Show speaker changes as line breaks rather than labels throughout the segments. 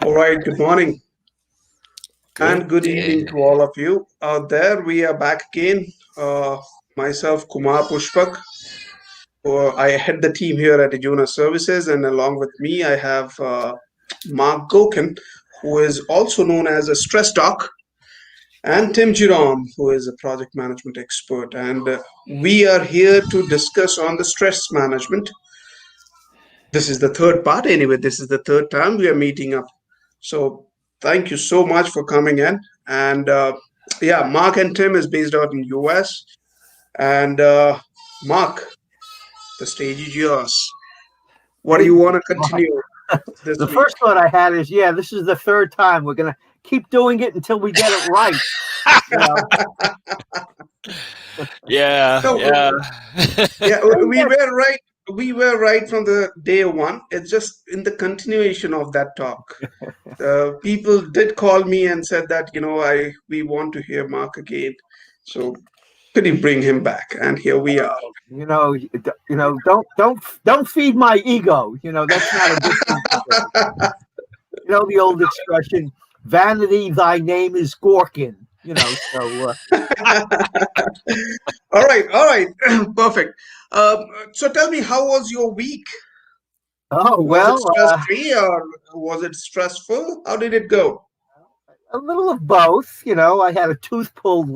All right, good morning
Good
and good evening
day.
to all of you out there. We are back again. Myself, Kumar Pushpak. I head the team here at Ajuna Services, and along with me, I have Mark Gorkin, who is also known as a stress doc, and Tim Jerome, who is a project management expert. And we are here to discuss on the stress management. This is the third part, anyway. This is the third time we are meeting up. So thank you so much for coming in. And yeah, Mark and Tim is based out in US. And Mark, the stage is yours. What do
Hey,
you want to
well,
continue this
the
week?
first thought I had is, yeah, this is the third time. We're gonna keep doing it until we get it right. You know,
Yeah,
No,
yeah.
yeah,
Hey,
we
yes,
were right. We were right from the day one. It's just in the continuation of that talk. People did call me and said that we want to hear Mark again. So could you bring him back? And here we are.
don't feed my ego. That's not a good thing to do. The old expression, "Vanity, thy name is Gorkin." So
All right, perfect. So tell me, how was your week?
oh
Was it
well,
stress free or was it stressful? How did it go?
a little of both. I had a tooth pulled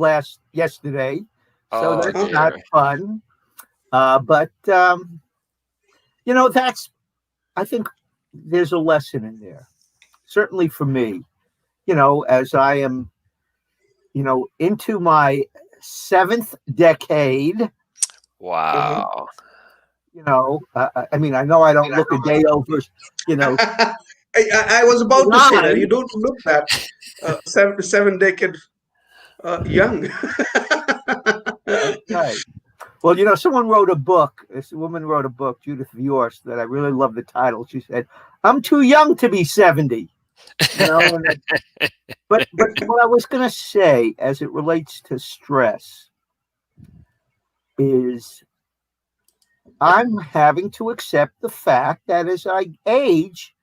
yesterday, so
Oh
that's
Uh-huh.
not
dear.
fun. But that's I think there's a lesson in there. Certainly for me, as I am, into my seventh decade,
Uh-huh.
Wow.
I mean, I know I don't look a day over, you know,
I was about to say that you
9.
don't look that 7 decade young.
That's right. Well, someone wrote a book. This woman wrote a book, Judith Viorst, that I really love the title. She said, "I'm too young to be 70." And but what I was going to say, as it relates to stress, is I'm having to accept the fact that as I age,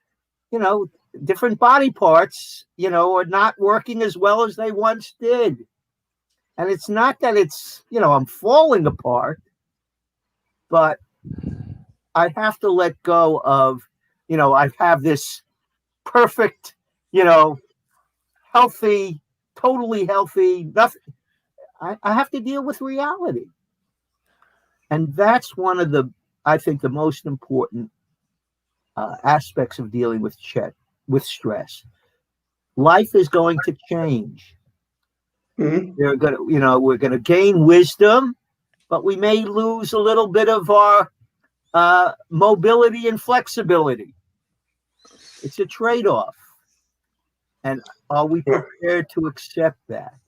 you know, different body parts, are not working as well as they once did. And it's not that I'm falling apart, but I have to let go of, I have this perfect, you know, healthy, totally healthy, nothing. I have to deal with reality. And that's one of I think, the most important aspects of dealing with stress. Life is going to change.
Mhm.
We're going to gain wisdom, but we may lose a little bit of our mobility and flexibility. It's a trade-off, and are we
Right.
prepared to accept that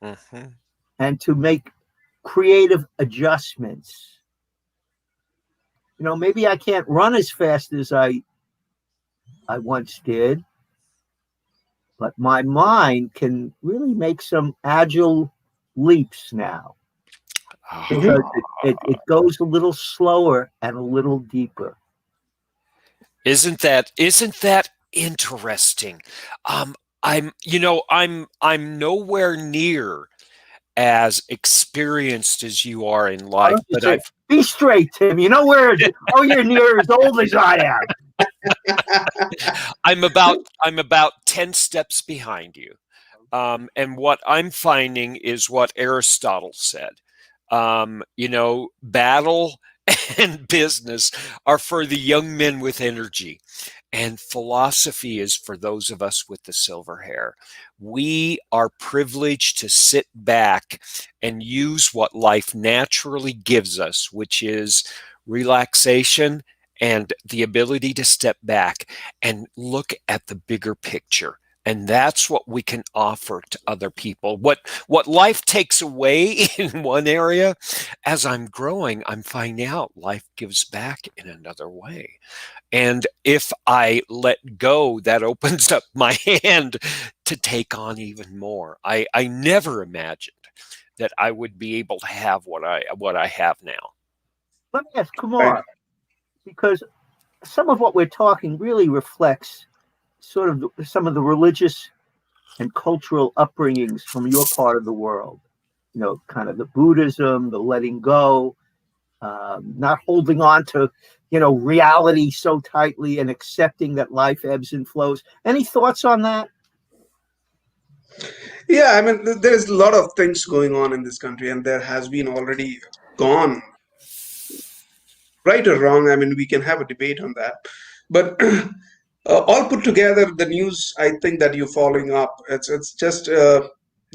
Mhm.
and to make creative adjustments? Maybe I can't run as fast as I once did, but my mind can really make some agile leaps now because
Ah,
it goes a little slower and a little deeper.
isn't that interesting? Um, I'm nowhere near as experienced as you are in
Why
life,
don't you
but
say, be straight, Tim? You know where? Oh, you're near as old as I am.
I'm about 10 steps behind you. And what I'm finding is what Aristotle said. Battle and business are for the young men with energy, and philosophy is for those of us with the silver hair. We are privileged to sit back and use what life naturally gives us, which is relaxation and the ability to step back and look at the bigger picture. And that's what we can offer to other people. What life takes away in one area, as I'm growing, I'm finding out life gives back in another way. And if I let go, that opens up my hand to take on even more. I never imagined that I would be able to have what I have now.
Let me ask
Right.
Kumar. because some of what we're talking really reflects sort of some of the religious and cultural upbringings from your part of the world. Kind of the Buddhism, the letting go, not holding on to, reality so tightly and accepting that life ebbs and flows. Any thoughts on that?
Yeah, I mean, there's a lot of things going on in this country, and there has been already gone, right or wrong. I mean, we can have a debate on that. But all put together, the news I think that you're following up, it's just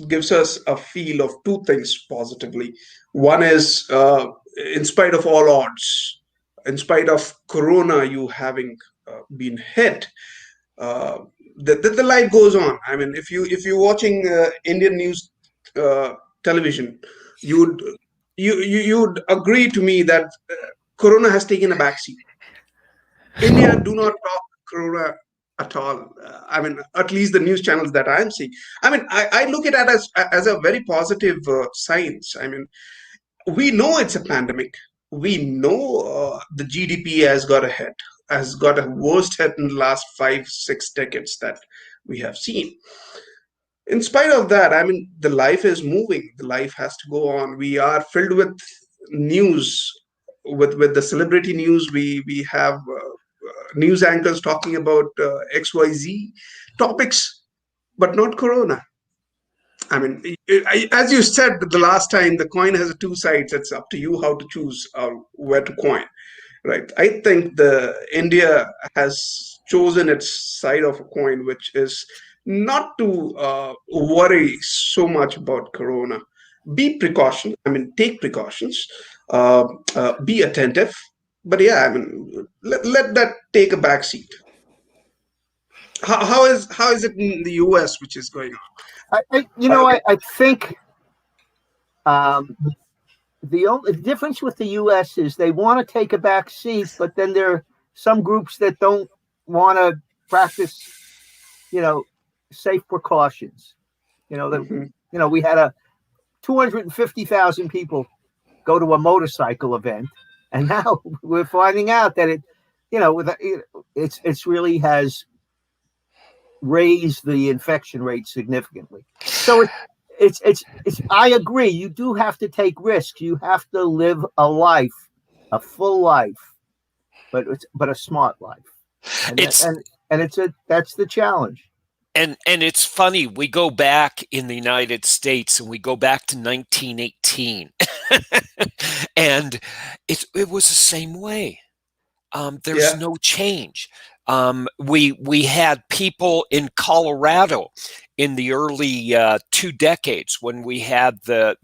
gives us a feel of two things positively. One is, in spite of all odds, in spite of Corona, you having been hit, uh, the life goes on. I mean, if you're watching Indian news uh, television, you'd you'd agree to me that Corona has taken a backseat. India do not talk Corona at all. I mean, at least the news channels that I'm seeing. I mean, I look at it as a very positive signs. I mean, we know it's a pandemic. We know the GDP has got a worst hit in the last 5, 6 decades that we have seen. In spite of that, I mean, the life is moving. The life has to go on. We are filled with news, with the celebrity news. We have news anchors talking about XYZ topics, but not Corona. I mean, as you said the last time, the coin has two sides. It's up to you how to choose where to coin, right? I think the India has chosen its side of a coin, which is not to worry so much about Corona. Be precaution. I mean, take precautions. Uh, be attentive. But yeah, I mean, let that take a back seat. How is it in the U.S., which is going on?
I think um, the only difference with the U.S. is they want to take a back seat, but then there are some groups that don't want to practice, you know, safe precautions. That
Mhm.
we had a 250,000 people go to a motorcycle event, and now we're finding out that it's really has raised the infection rate significantly. So it's I agree. You do have to take risks. You have to live a life, a full life, but a smart life, and
It's
that's the challenge.
and it's funny, we go back in the United States and we go back to 1918 and it was the same way. There's
Yeah.
no change. We had people in Colorado in the early 2 decades when we had the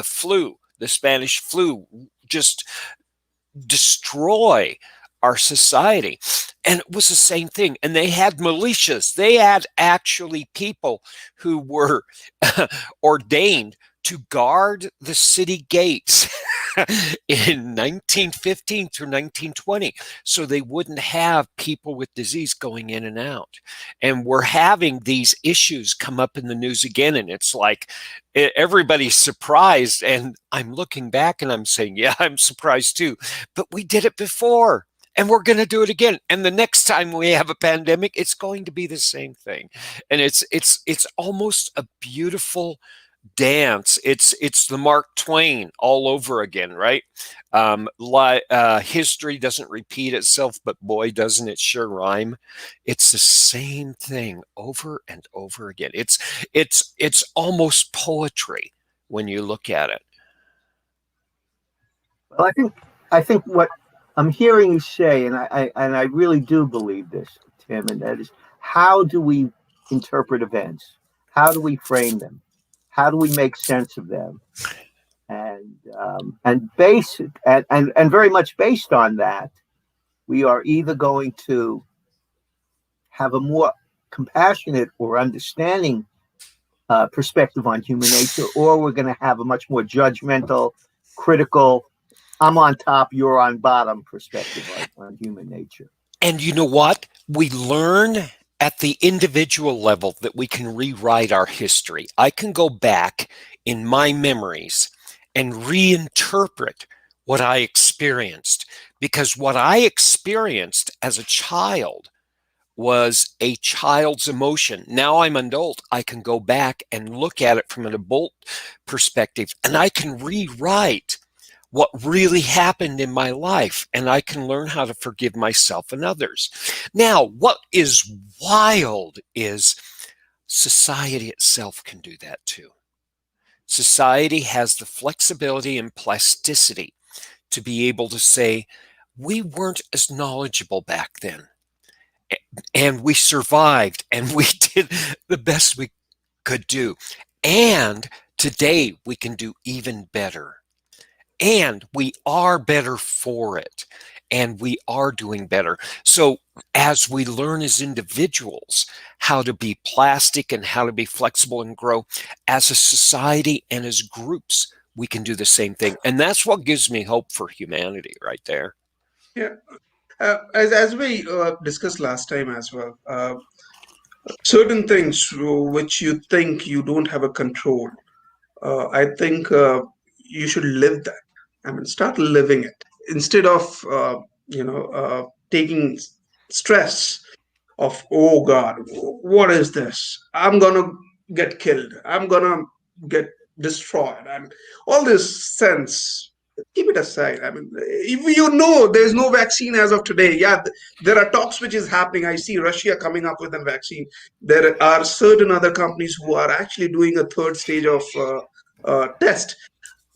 flu, the Spanish flu, just destroy our society. And it was the same thing. And they had militias. They had actually people who were ordained to guard the city gates in 1915 through 1920, so they wouldn't have people with disease going in and out. And we're having these issues come up in the news again, and it's like everybody's surprised. And I'm looking back and I'm saying, yeah, I'm surprised too. But we did it before. And we're going to do it again. And the next time we have a pandemic, it's going to be the same thing. And it's almost a beautiful dance. It's the Mark Twain all over again, right? History doesn't repeat itself, but boy, doesn't it sure rhyme. It's the same thing over and over again. It's almost poetry when you look at it.
Well, I think what I'm hearing you say, and I really do believe this, Tim, and that is, how do we interpret events? How do we frame them? How do we make sense of them? And very much based on that, we are either going to have a more compassionate or understanding perspective on human nature, or we're going to have a much more judgmental, critical, I'm on top, you're on bottom perspective on human nature.
And you know what? We learn at the individual level that we can rewrite our history. I can go back in my memories and reinterpret what I experienced because what I experienced as a child was a child's emotion. Now I'm an adult. I can go back and look at it from an adult perspective, and I can rewrite what really happened in my life, and I can learn how to forgive myself and others. Now, what is wild is society itself can do that too. Society has the flexibility and plasticity to be able to say, we weren't as knowledgeable back then, and we survived, and we did the best we could do. And today we can do even better. And we are better for it. And we are doing better. So as we learn as individuals how to be plastic and how to be flexible and grow, as a society and as groups, we can do the same thing. And that's what gives me hope for humanity right there.
Yeah. As we discussed last time as well, certain things which you think you don't have a control, I think you should live that. I mean, start living it instead of taking stress of, oh God, what is this? I'm gonna get killed. I'm gonna get destroyed, and all this sense. Keep it aside. I mean, if you know there's no vaccine as of today, yeah, there are talks which is happening. I see Russia coming up with a vaccine. There are certain other companies who are actually doing a third stage of test,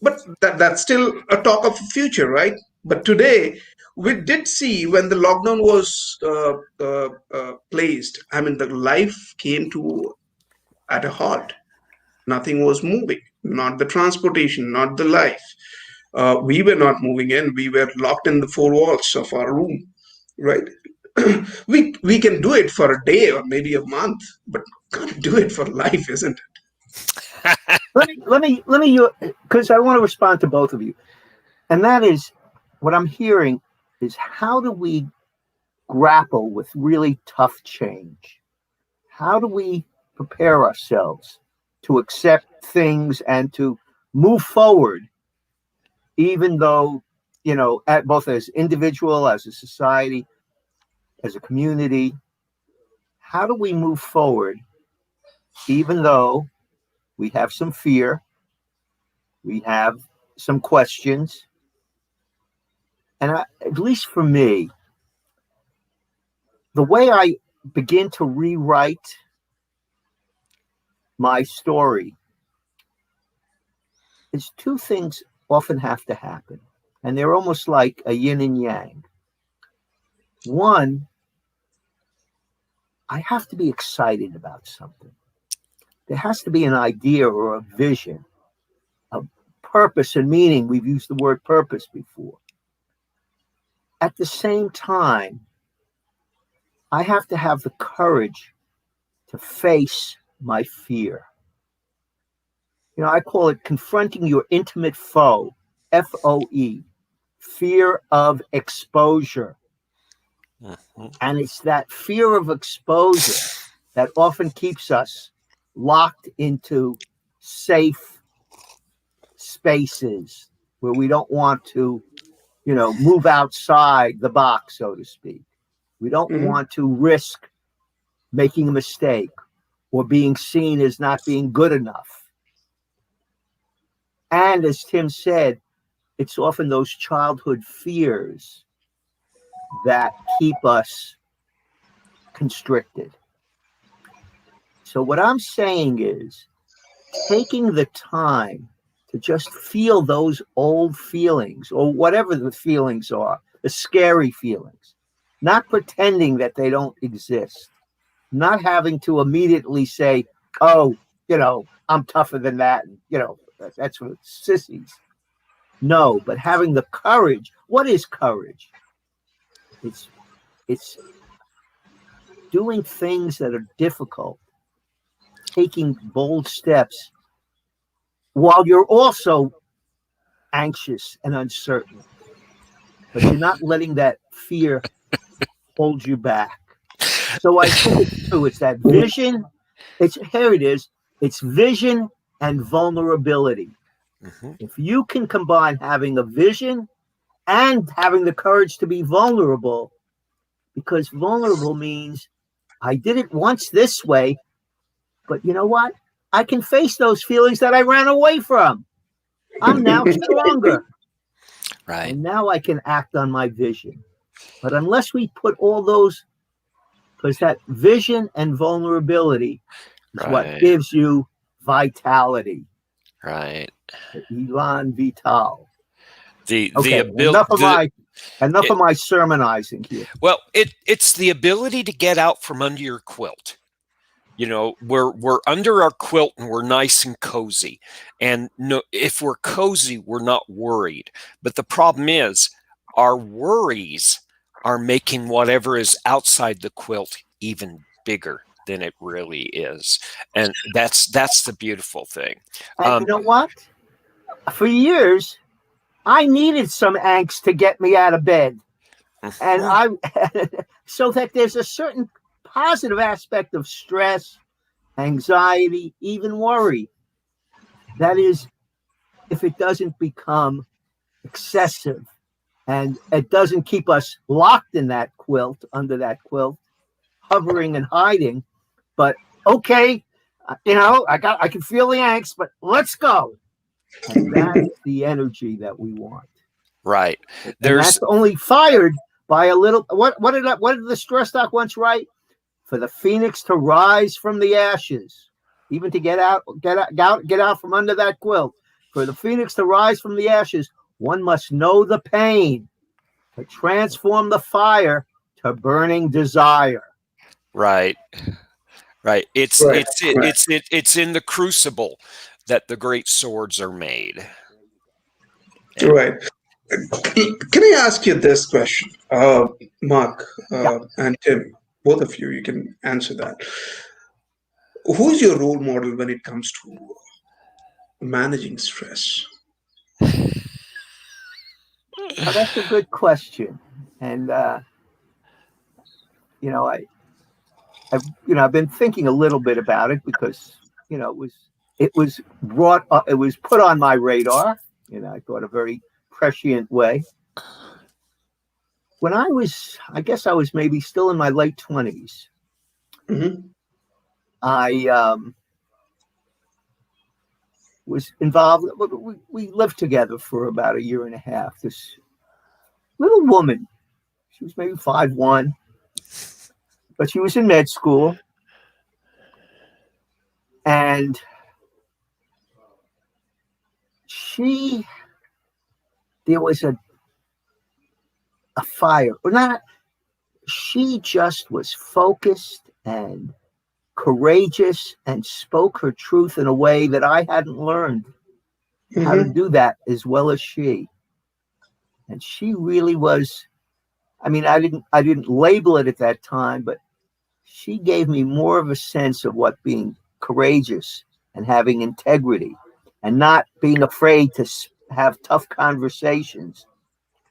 but that's still a talk of the future, right? But today we did see when the lockdown was placed, I mean, the life came to at a halt. Nothing was moving, not the transportation, not the life. We were not moving in, we were locked in the four walls of our room, right? We can do it for a day or maybe a month, but can't do it for life, isn't it?
Let me, because I want to respond to both of you, and that is what I'm hearing is how do we grapple with really tough change? How do we prepare ourselves to accept things and to move forward, even though, at both as individual, as a society, as a community? How do we move forward, even though we have some fear, we have some questions? And at least for me, the way I begin to rewrite my story is two things often have to happen. And they're almost like a yin and yang. One, I have to be excited about something. There has to be an idea or a vision, a purpose and meaning. We've used the word purpose before. At the same time, I have to have the courage to face my fear. I call it confronting your intimate foe, FOE, fear of exposure. Mm-hmm. And it's that fear of exposure that often keeps us locked into safe spaces where we don't want to, move outside the box, so to speak. We don't want to risk making a mistake or being seen as not being good enough. And as Tim said, it's often those childhood fears that keep us constricted. So what I'm saying is taking the time to just feel those old feelings or whatever the feelings are, the scary feelings, not pretending that they don't exist, not having to immediately say, oh, I'm tougher than that. And, that's for sissies. No, but having the courage. What is courage? It's doing things that are difficult, taking bold steps while you're also anxious and uncertain, but you're not letting that fear hold you back. So I think it's that vision. Here it is. It's vision and vulnerability. Mm-hmm. If you can combine having a vision and having the courage to be vulnerable, because vulnerable means I did it once this way, but you know what? I can face those feelings that I ran away from. I'm now stronger.
Right.
And now I can act on my vision. But unless we put all those, because that vision and vulnerability is what
Right.
gives you vitality.
Right.
Elan Vital.
The
Okay,
ability.
enough of my sermonizing here.
Well, it's the ability to get out from under your quilt. You know, we're under our quilt and we're nice and cozy. And no, if we're cozy, we're not worried. But the problem is our worries are making whatever is outside the quilt even bigger than it really is. And that's the beautiful thing.
And you know what? For years, I needed some angst to get me out of bed. And I so that there's a certain positive aspect of stress, anxiety, even worry. That is, if it doesn't become excessive and it doesn't keep us locked in that quilt, under that quilt, hovering and hiding. But okay, I can feel the angst, but let's go. And that's the energy that we want.
Right.
And
There's
that's only fired by a little. What did the stress doc once write? For the phoenix to rise from the ashes, even to get out from under that quilt. For the phoenix to rise from the ashes, one must know the pain to transform the fire to burning desire.
right. Right.
Right. Right.
It's in the crucible that the great swords are made. And
Right. Can I ask you this question, Mark
Yeah.
and Tim? Both of you can answer that. Who's your role model when it comes to managing stress?
Now, that's a good question. And I've been thinking a little bit about it because it was put on my radar. I thought a very prescient way. When I guess I was maybe still in my late 20s.
Hmm.
I was involved. We lived together for about a year and a half. This little woman, she was maybe 5'1", but she was in med school, and there was a fire, or not. She just was focused and courageous and spoke her truth in a way that I hadn't learned how to
Hmm.
do that as well as she. And she really was. I mean, I didn't label it at that time, but she gave me more of a sense of what being courageous and having integrity and not being afraid to have tough conversations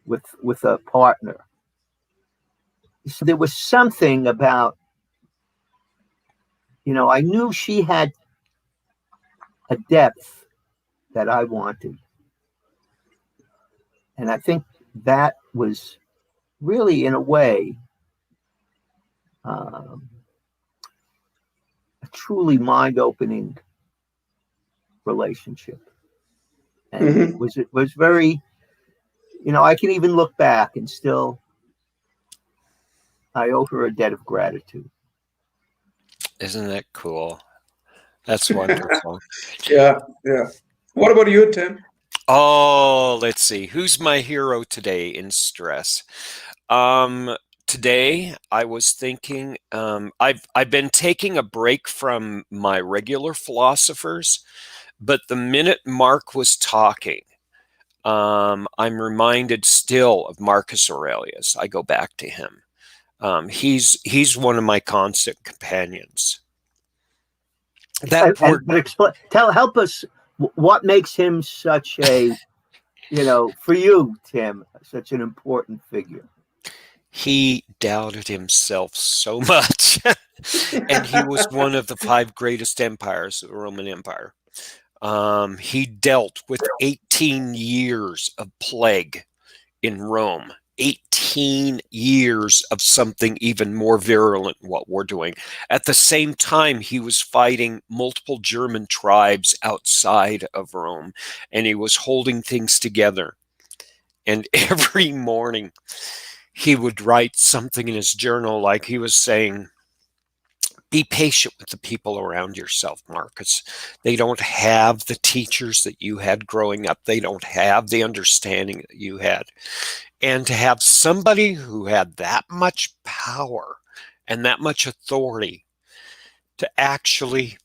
with a partner. So there was something about, I knew she had a depth that I wanted. And I think that was really, in a way, um, a truly mind-opening relationship. And
Hmm.
it was very, I can even look back and still, I owe her a debt of gratitude.
isn't that cool? That's wonderful.
Yeah. Yeah. What about you, Tim?
Oh, let's see. Who's my hero today in stress? Um, Today I was thinking I've been taking a break from my regular philosophers, but the minute Mark was talking, I'm reminded still of Marcus Aurelius. I go back to him. He's one of my constant companions. That poor
Help us. What makes him such a, for you, Tim, such an important figure?
he doubted himself so much. And he was one of the five greatest empires of the Roman Empire. He dealt with 18 years of plague in Rome. 18 years of something even more virulent than what we're doing. At the same time, he was fighting multiple German tribes outside of Rome, and he was holding things together. And every morning, he would write something in his journal, like he was saying, be patient with the people around yourself, Marcus. They don't have the teachers that you had growing up. They don't have the understanding that you had. And to have somebody who had that much power and that much authority to actually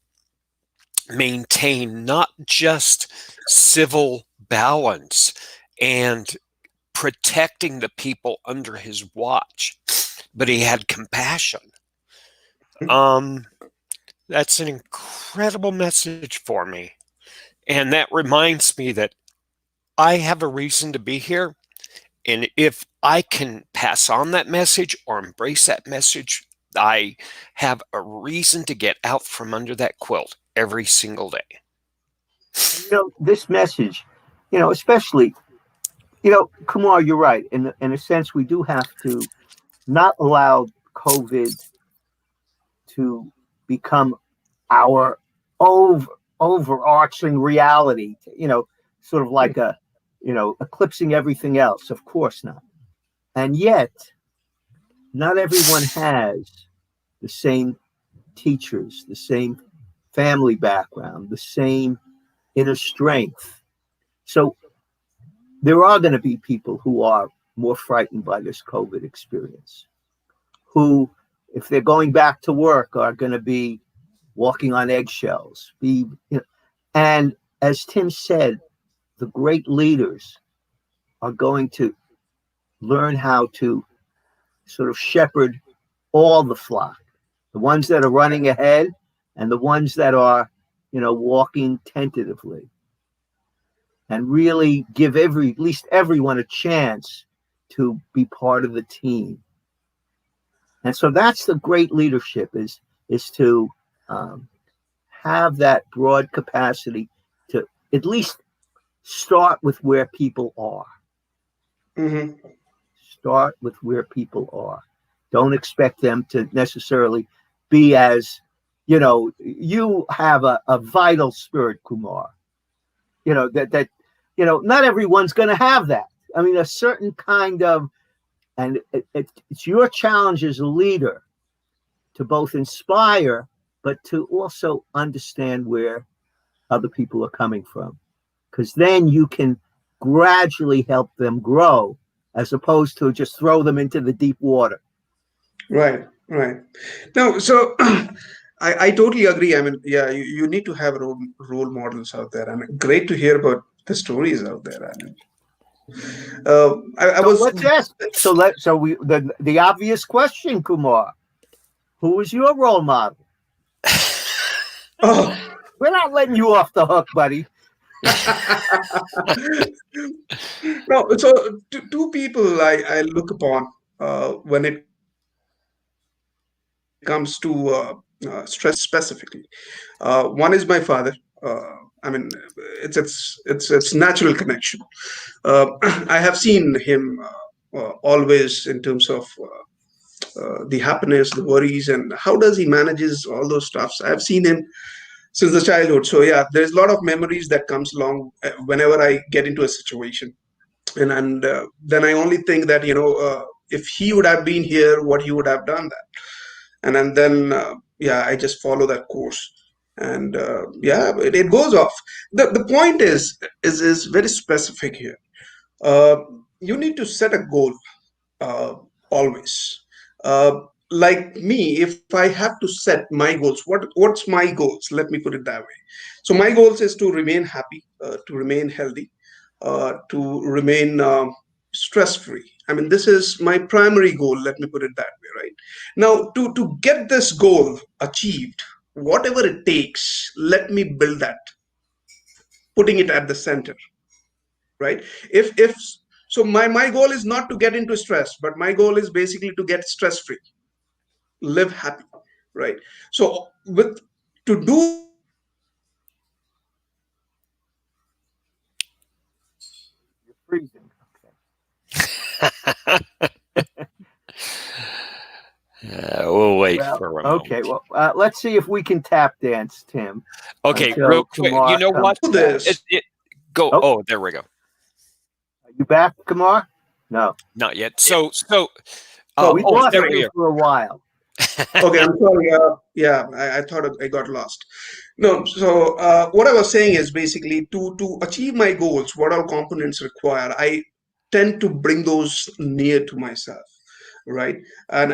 maintain not just civil balance and protecting the people under his watch, but he had compassion. Um, that's an incredible message for me. And that reminds me that I have a reason to be here. And if I can pass on that message or embrace that message, I have a reason to get out from under that quilt every single day.
This message, especially, Kumar, you're right. In a sense, we do have to not allow COVID to become our over, overarching reality, sort of like eclipsing everything else. Of course not. And yet, not everyone has the same teachers, the same family background, the same inner strength. So there are going to be people who are more frightened by this COVID experience, who, if they're going back to work, are going to be walking on eggshells. And as Tim said, the great leaders are going to learn how to sort of shepherd all the flock, the ones that are running ahead and the ones that are, walking tentatively, and really give at least everyone a chance to be part of the team. And so that's the great leadership, is to um, have that broad capacity to at least start with where people are.
Mm-hmm.
Start with where people are. Don't expect them to necessarily be as, you have a vital spirit, Kumar. Not everyone's going to have that. I mean, a certain kind of, and it's your challenge as a leader to both inspire, but to also understand where other people are coming from. Because then you can gradually help them grow as opposed to just throw them into the deep water.
Right, right. Now, so I totally agree. I mean, yeah, you need to have role models out there, and great to hear about the stories out there. I mean, I
So
was,
let's ask. The obvious question, Kumar, who is your role model?
oh,
We're not letting you off the hook, buddy.
no. So two people I look upon when it comes to stress specifically. One is my father. I mean, it's natural connection. I have seen him always in terms of the happiness, the worries, and how does he manages all those stuffs. I have seen him since the childhood. So yeah, there's a lot of memories that comes along whenever I get into a situation, and then I only think that if he would have been here, what he would have done that, and then yeah, I just follow that course, and yeah, it goes off. The point is very specific here. Uh, you need to set a goal uh, always. Uh, like me, if I have to set my goals, what's my goals? Let me put it that way. So my goals is to remain happy, to remain healthy, to remain stress free. I mean, this is my primary goal. Let me put it that way, right? Now, to get this goal achieved, whatever it takes, let me build that, putting it at the center, right? If so, my goal is not to get into stress, but my goal is basically to get stress free, live happy, right? So with to do that, I need to set a goal.
You're freezing. Okay.
We'll wait
Well,
for a moment.
okay. Well, let's see if we can tap dance, Tim,
Okay, real
until
quick. You
Kumar
know
comes
what?
Do
back.
this.
Go.
Oh,
Oh, there we go.
are you back, Kumar? No.
Not yet.
Oh,
We
oh,
lost
There
sorry.
we
you
are.
for a while.
Okay, I'm sorry. Yeah, I thought I got lost. No, so what I was saying is basically to achieve my goals, what all components require, I tend to bring those near to myself, right? And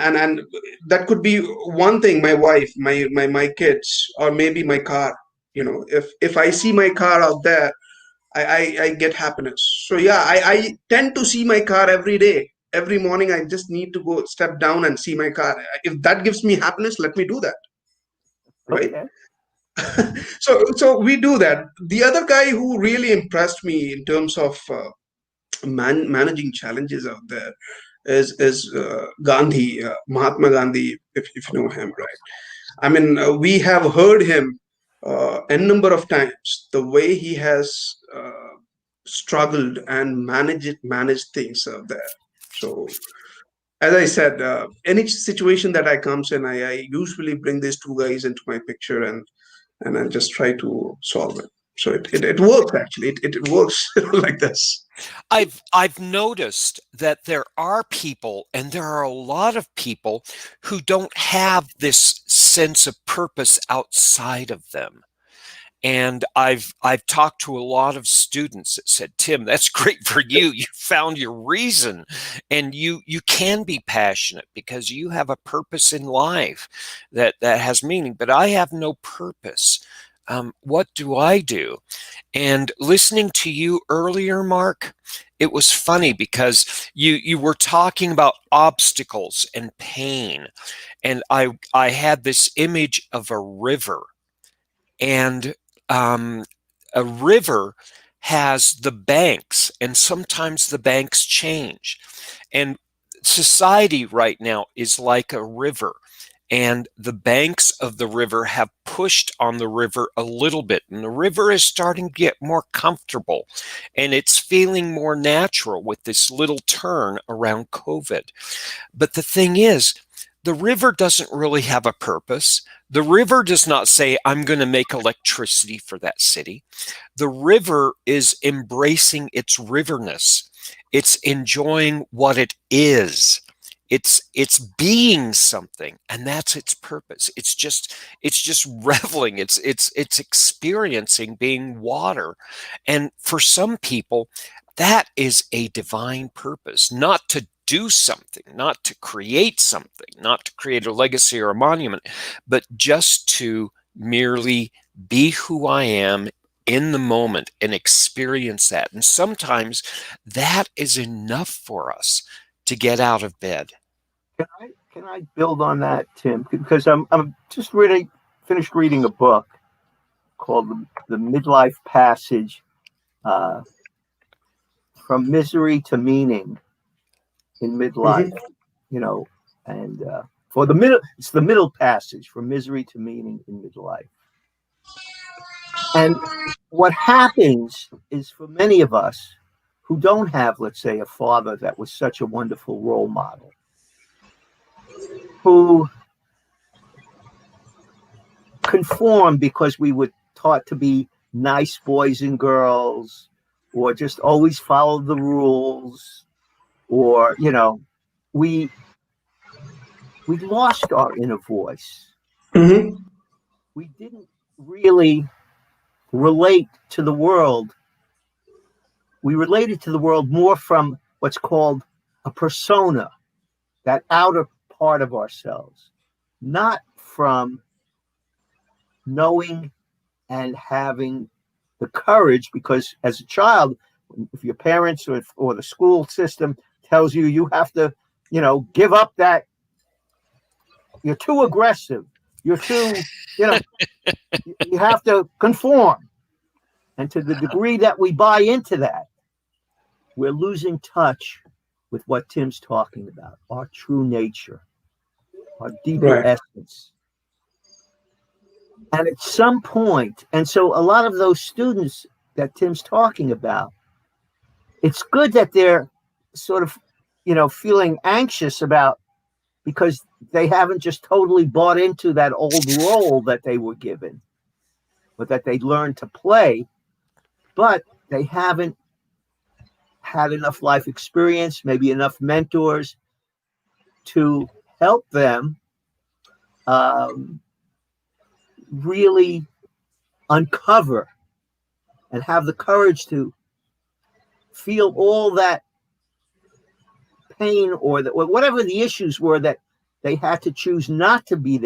that could be one thing, my wife, my kids, or maybe my car. If I see my car out there, I get happiness. So yeah, I tend to see my car every day. Every morning, I just need to go step down and see my car. If that gives me happiness, let me do that, right?
Okay.
So we do that. The other guy who really impressed me in terms of managing challenges out there is Gandhi, Mahatma Gandhi, if you know him, right? I mean, we have heard him n number of times. The way he has struggled and managed things out there. So, as I said, any situation that I comes in, I usually bring these two guys into my picture and I just try to solve it. So it works actually. It works like this.
I've noticed that there are people, and there are a lot of people who don't have this sense of purpose outside of them. And I've talked to a lot of students that said, Tim, that's great for you. You found your reason, and you can be passionate because you have a purpose in life that has meaning. But I have no purpose. What do I do? And listening to you earlier, Mark, it was funny because you were talking about obstacles and pain, and I had this image of a river, and a river has the banks, and sometimes the banks change. And society right now is like a river, and the banks of the river have pushed on the river a little bit, and the river is starting to get more comfortable, and it's feeling more natural with this little turn around COVID. But the thing is, the river doesn't really have a purpose. The river does not say, I'm going to make electricity for that city. The river is embracing its riverness. It's enjoying what it is. It's being something, and that's its purpose. It's just reveling. It's experiencing being water. And for some people, that is a divine purpose, not to do something, not to create something, not to create a legacy or a monument, but just to merely be who I am in the moment and experience that. And sometimes that is enough for us to get out of bed.
Can I build on that, Tim? Because I'm just finished reading a book called the Midlife Passage, uh, from Misery to Meaning in Midlife.
Hmm.
You know, and for the middle, it's the middle passage from misery to meaning in midlife. And what happens is for many of us who don't have, let's say, a father that was such a wonderful role model, who conform because we were taught to be nice boys and girls, or just always follow the rules, or we we lost our inner voice.
Hmm.
We didn't really relate to the world. We related to the world more from what's called a persona, that outer part of ourselves, not from knowing and having the courage. Because as a child, if your parents or the school system tells you you have to, give up that, you're too aggressive, you're too, you know, you have to conform. And to the degree that we buy into that, we're losing touch with what Tim's talking about, our true nature, our deeper
Right.
essence. And at some point, and so a lot of those students that Tim's talking about, it's good that they're sort of feeling anxious about, because they haven't just totally bought into that old role that they were given, but that they learned to play, but they haven't had enough life experience, maybe enough mentors to help them um, really uncover and have the courage to feel all that pain, or whatever the issues were that they had to choose not to be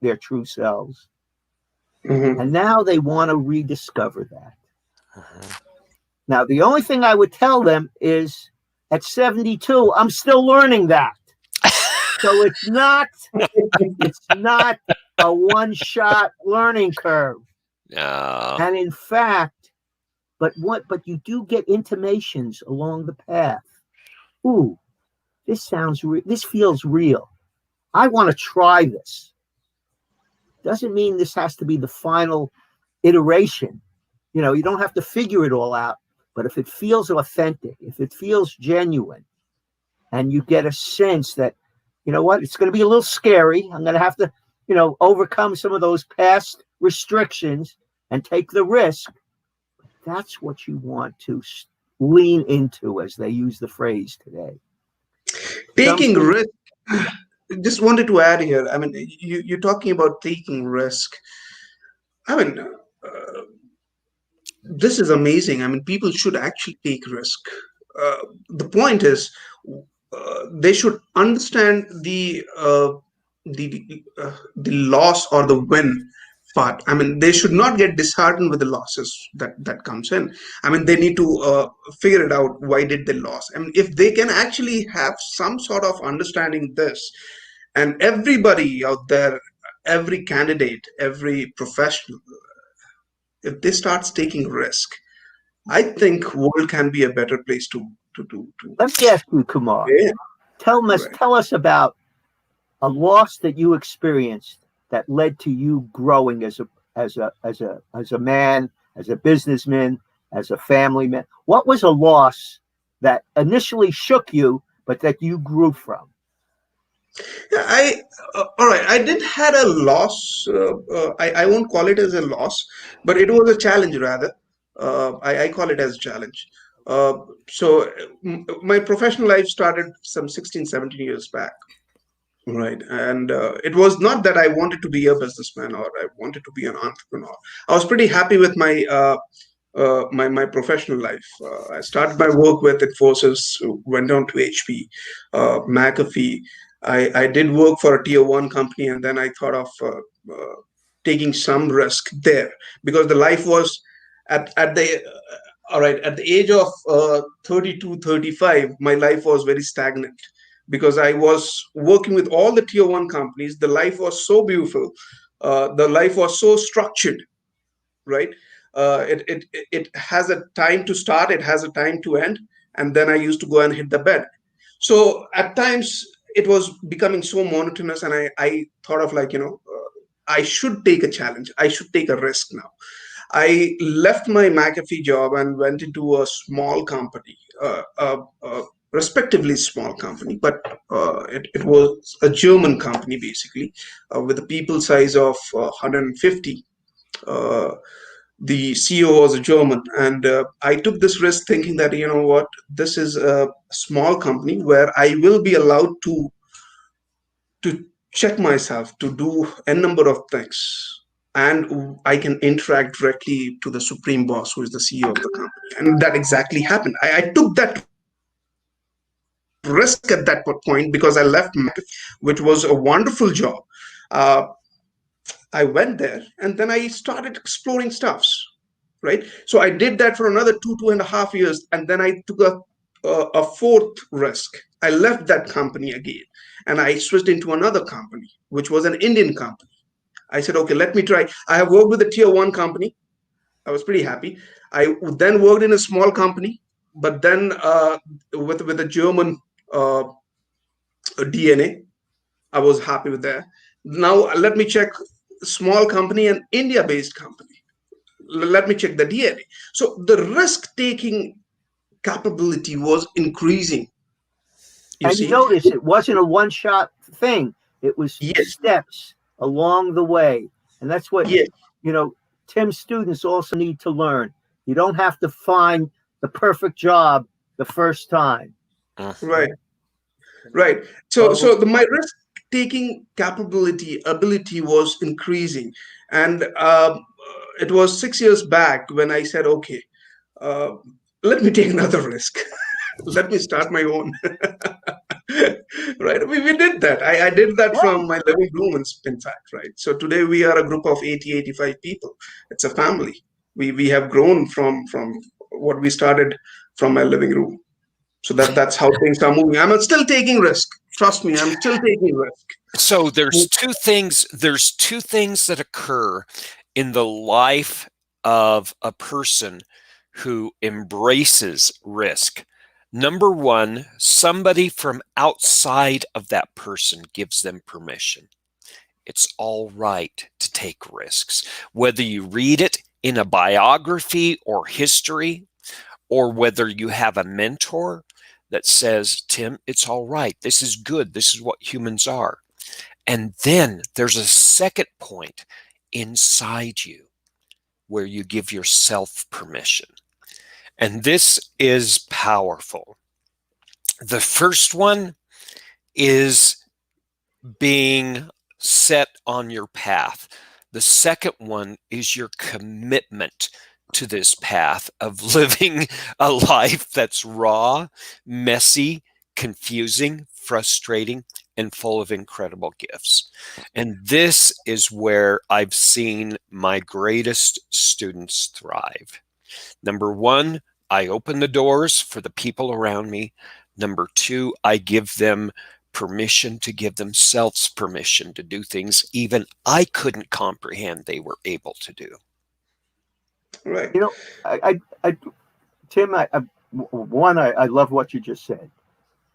their true selves.
Mm-hmm.
And now they want to rediscover that.
Mhm.
Now, the only thing I would tell them is at 72, I'm still learning that. So it's not a one-shot learning curve.
No.
And in fact, but you do get intimations along the path. Ooh, this feels real. I want to try this. Doesn't mean this has to be the final iteration. You don't have to figure it all out, but if it feels authentic, if it feels genuine, and you get a sense that, it's going to be a little scary. I'm going to have to, overcome some of those past restrictions and take the risk. That's what you want to lean into, as they use the phrase today.
Taking
Something.
risk. Just wanted to add here. I mean, you're talking about taking risk. I mean, this is amazing. I mean, people should actually take risk. The point is, they should understand the loss or the win part. I mean, they should not get disheartened with the losses that comes in. I mean, they need to figure it out. Why did they lose? I mean, if they can actually have some sort of understanding this, and everybody out there, every candidate, every professional, if they start taking risk, I think world can be a better place to
Let me ask you, Kumar.
yeah, right.
Tell us about a loss that you experienced that led to you growing as a man, as a businessman, as a family man. What was a loss that initially shook you, but that you grew from?
Yeah, all right. I did had a loss. I won't call it as a loss, but it was a challenge rather. I call it as a challenge. Uh, my professional life started some 16, 17 years back. Right. And it was not that I wanted to be a businessman or I wanted to be an entrepreneur. I was pretty happy with my professional life. I started my work with Infosys, went on to HP, McAfee. I did work for a tier one company, and then I thought of taking some risk there because the life was at the all right, at the age of 32, 35, my life was very stagnant because I was working with all the tier one companies. The life was so beautiful. The life was so structured, right? It has a time to start, it has a time to end, and then I used to go and hit the bed. So at times it was becoming so monotonous, and I thought of like, I should take a challenge. I should take a risk now. I left my McAfee job and went into a small company, respectively small company, but it was a German company basically, with a people size of 150. Uh, the CEO was a German, and I took this risk thinking that, you know what, this is a small company where I will be allowed to check myself, to do a number of things, and I can interact directly to the supreme boss, who is the CEO of the company. And that exactly happened. I took that risk at that point because I left McAfee, which was a wonderful job. Uh, I went there and then I started exploring stuffs, right? So I did that for another 2.5 years, and then I took a fourth risk. I left that company again, and I switched into another company, which was an Indian company. I said, okay, let me try. I have worked with a tier one company. I was pretty happy. I then worked in a small company, but then with a German uh, DNA. I was happy with that. Now let me check small company and India based company. Let me check the DNA. So the risk taking capability was increasing You
And you
see?
notice it wasn't a one-shot thing. It was
Yes,
steps along the way. And that's what,
yes,
you know, Tim's students also need to learn. You don't have to find the perfect job the first time.
right,
Mhm.
right. So,
So,
my risk taking ability was increasing, and it was 6 years back when I said, okay, uh, let me take another risk. Let me start my own. Right, we did that. I did that
yeah,
from my living room, in fact, right? So today we are a group of 80, 85 people. It's a family. We have grown from what we started from my living room. So that's how things are moving. I'm still taking risk. Trust me, I'm still taking risk.
So there's two things that occur in the life of a person who embraces risk. Number one, somebody from outside of that person gives them permission. It's all right to take risks. Whether you read it in a biography or history, or whether you have a mentor that says, Tim, it's all right. This is good. This is what humans are. And then there's a second point inside you where you give yourself permission. And this is powerful. The first one is being set on your path. The second one is your commitment to this path of living a life that's raw, messy, confusing, frustrating, and full of incredible gifts. And this is where I've seen my greatest students thrive. Number one, I open the doors for the people around me. Number two, I give them permission to give themselves permission to do things even I couldn't comprehend they were able to do.
Right.
you know, I Tim, I love what you just said.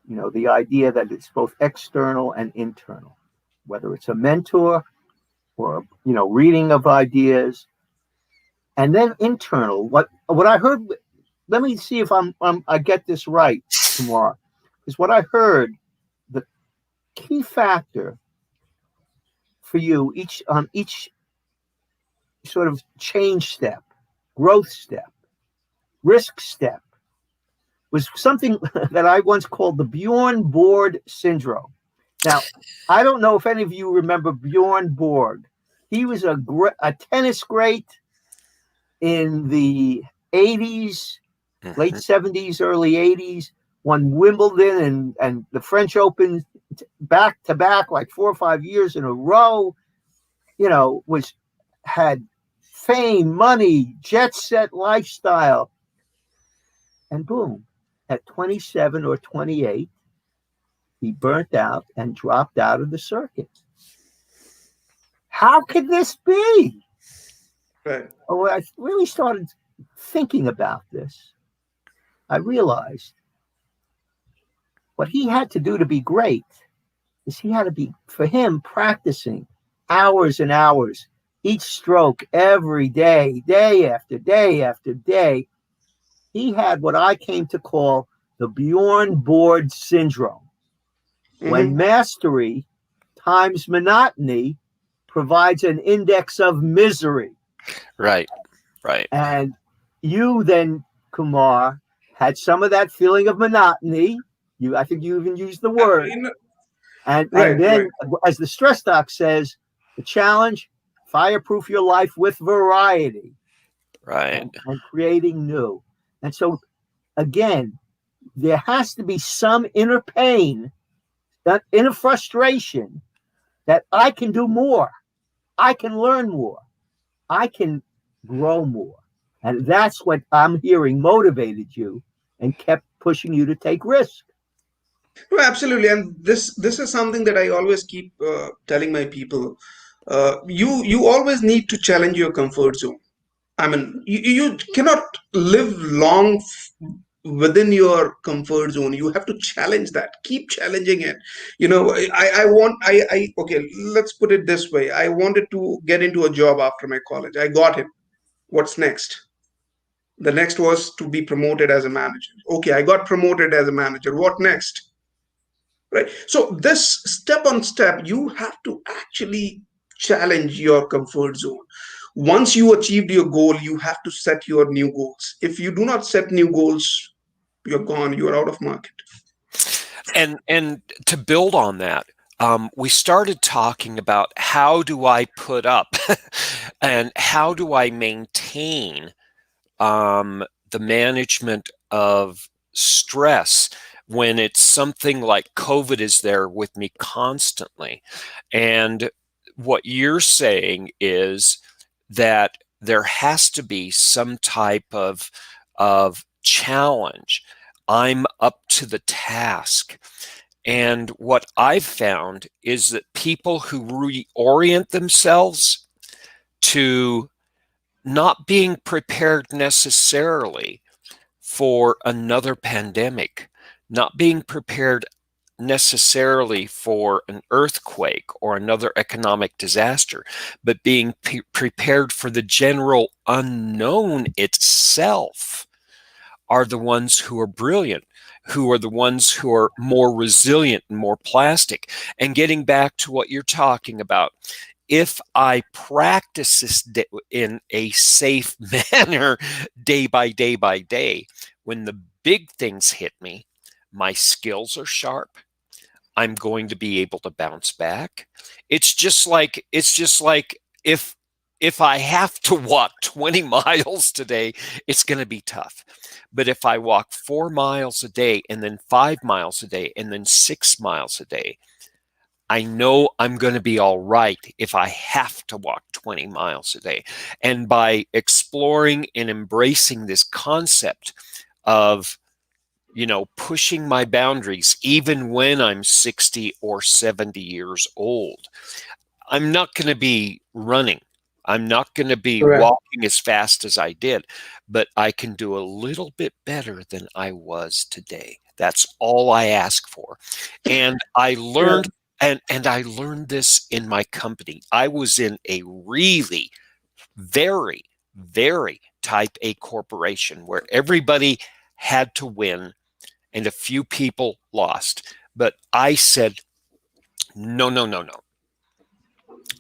You know, the idea that it's both external and internal, whether it's a mentor or, you know, reading of ideas, and then internal. What I heard. Let me see if I get this right, Kumar. Is what I heard the key factor for you each sort of change step, growth step, risk step was something that I once called the Bjorn Borg syndrome. Now, I don't know if any of you remember Bjorn Borg. He was a tennis great in the 80s, late
Mhm.
70s, early 80s, won Wimbledon and the French Open back to back, like 4 or 5 years in a row. You know, was had fame, money, jet set lifestyle, and boom, at 27 or 28, he burnt out and dropped out of the circuit. How could this be?
Right.
Oh, I really started thinking about this. I realized what he had to do to be great is he had to be, for him, practicing hours and hours, each stroke every day, day after day after day. He had what I came to call the Bjorn Borg syndrome, when
Hmm.
mastery times monotony provides an index of misery.
Right, right.
And you then, Kumar, had some of that feeling of monotony. I think you even used the word.
You know,
And
right, right,
then, as the stress doc says, the challenge: fireproof your life with variety
Right.
and creating new. And so, again, there has to be some inner pain, that inner frustration that I can do more, I can learn more, I can grow more. And that's what I'm hearing motivated you and kept pushing you to take risk.
No, absolutely. And this is something that I always keep telling my people. You always need to challenge your comfort zone. I mean, you cannot live long within your comfort zone. You have to challenge that. Keep challenging it. Okay, let's put it this way. I wanted to get into a job after my college. I got it. What's next? The next was to be promoted as a manager. Okay, I got promoted as a manager. What next? right? So this step on step, you have to actually challenge your comfort zone. Once you achieved your goal, you have to set your new goals. If you do not set new goals, you're gone, you're out of market.
And to build on that, we started talking about how do I put up and how do I maintain the management of stress when it's something like COVID is there with me constantly. And what you're saying is that there has to be some type of challenge. I'm up to the task. And what I've found is that people who reorient themselves to not being prepared necessarily for another pandemic, not being prepared necessarily for an earthquake or another economic disaster, but being prepared for the general unknown itself are the ones who are brilliant, who are the ones who are more resilient and more plastic. And getting back to what you're talking about, if I practice this in a safe manner day by day, when the big things hit me, my skills are sharp. I'm going to be able to bounce back. It's just like if I have to walk 20 miles today, it's going to be tough. But if I walk 4 miles a day and then 5 miles a day and then 6 miles a day, I know I'm going to be all right if I have to walk 20 miles a day. And by exploring and embracing this concept of, pushing my boundaries, even when I'm 60 or 70 years old, I'm not going to be running. I'm not going to be
Correct.
walking as fast as I did, but I can do a little bit better than I was today. That's all I ask for. And I
Yeah.
learned and I learned this in my company. I was in a really very, very type A corporation where everybody had to win and a few people lost. But I said, no, no, no, no.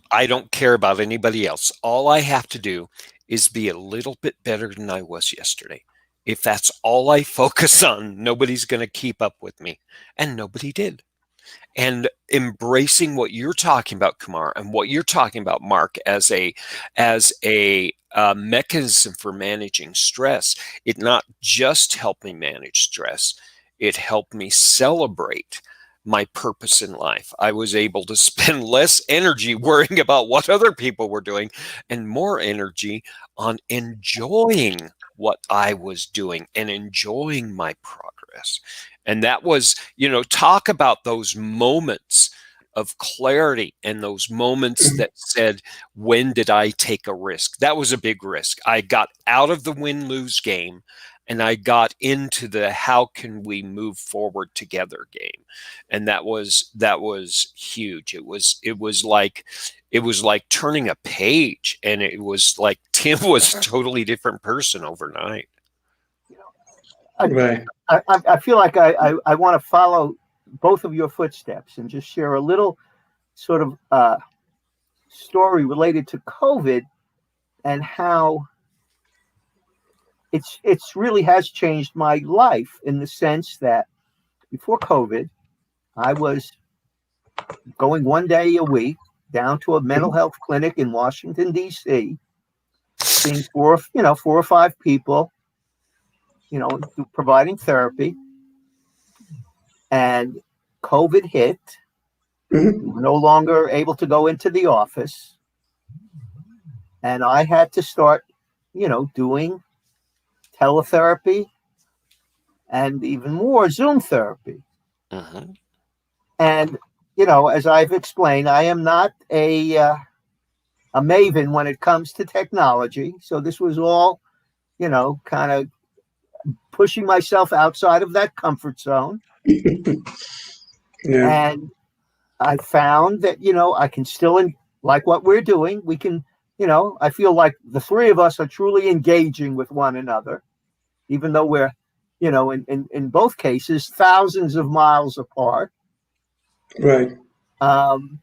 I don't care about anybody else. All I have to do is be a little bit better than I was yesterday. If that's all I focus on, nobody's going to keep up with me. And nobody did. And embracing what you're talking about, Kumar, and what you're talking about, Mark, as a mechanism for managing stress, it not just helped me manage stress, it helped me celebrate my purpose in life. I was able to spend less energy worrying about what other people were doing and more energy on enjoying what I was doing and enjoying my progress. And that was, talk about those moments of clarity and those moments that said, when did I take a risk? That was a big risk. I got out of the win-lose game and I got into the how can we move forward together game. And that was huge. It was like turning a page, and it was like Tim was a totally different person overnight.
I,
Right.
I feel like I want to follow both of your footsteps and just share a little sort of story related to COVID and how it's really has changed my life in the sense that before COVID, I was going one day a week down to a mental health clinic in Washington D.C., seeing four or five people, providing therapy. And COVID hit. We
Mhm.
were no longer able to go into the office, and I had to start, doing teletherapy and even more Zoom therapy.
Mhm.
And as I've explained, I am not a maven when it comes to technology. So this was all, kind of pushing myself outside of that comfort zone.
Yeah.
And I found that, I can still, like what we're doing, we can, I feel like the three of us are truly engaging with one another, even though we're, in both cases, thousands of miles apart.
Right.
Um,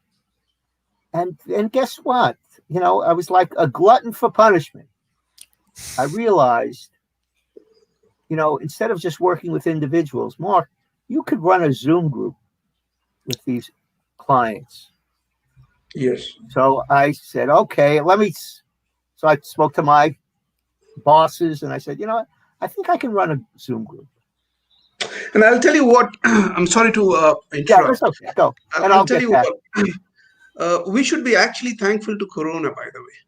and guess what? I was like a glutton for punishment. I realized, instead of just working with individuals, Mark, you could run a Zoom group with these clients.
Yes.
So I said, okay, let me. So I spoke to my bosses and I said, you know what? I think I can run a Zoom group.
And I'll tell you what. I'm sorry to
Yeah, that's
interrupt.
okay. Go. And
I'll
I'll
tell
get
you
back.
what. We should be actually thankful to Corona, by the way.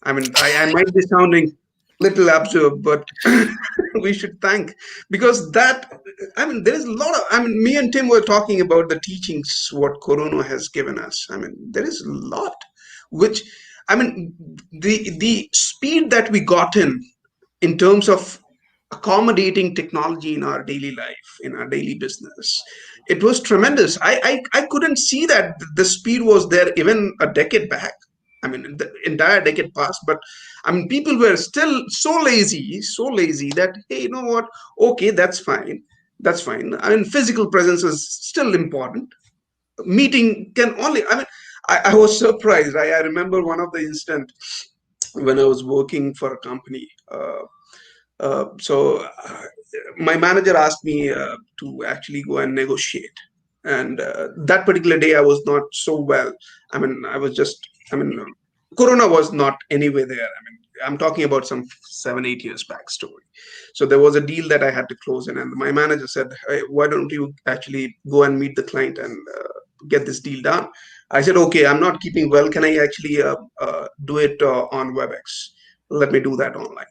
I mean, I might be sounding little absurd, but we should thank, because that, I mean, there is a lot of, I mean, me and Tim were talking about the teachings what Corona has given us. I mean, there is a lot, which, I mean, the speed that we got in terms of accommodating technology in our daily life, in our daily business, it was tremendous. I couldn't see that the speed was there even a decade back. I mean, the entire decade passed, but I mean, people were still so lazy that, hey, you know what? Okay, that's fine. That's fine. I mean, physical presence is still important. Meeting can only, I mean, I was surprised. I remember one of the instant when I was working for a company. So my manager asked me to actually go and negotiate. And that particular day, I was not so well. I mean, I was just, I mean, Corona was not anywhere there. I mean, I'm talking about some 7, 8 years back story. So there was a deal that I had to close in, and my manager said, hey, why don't you actually go and meet the client and get this deal done? I said, okay, I'm not keeping well. Can I actually do it on WebEx? Let me do that online.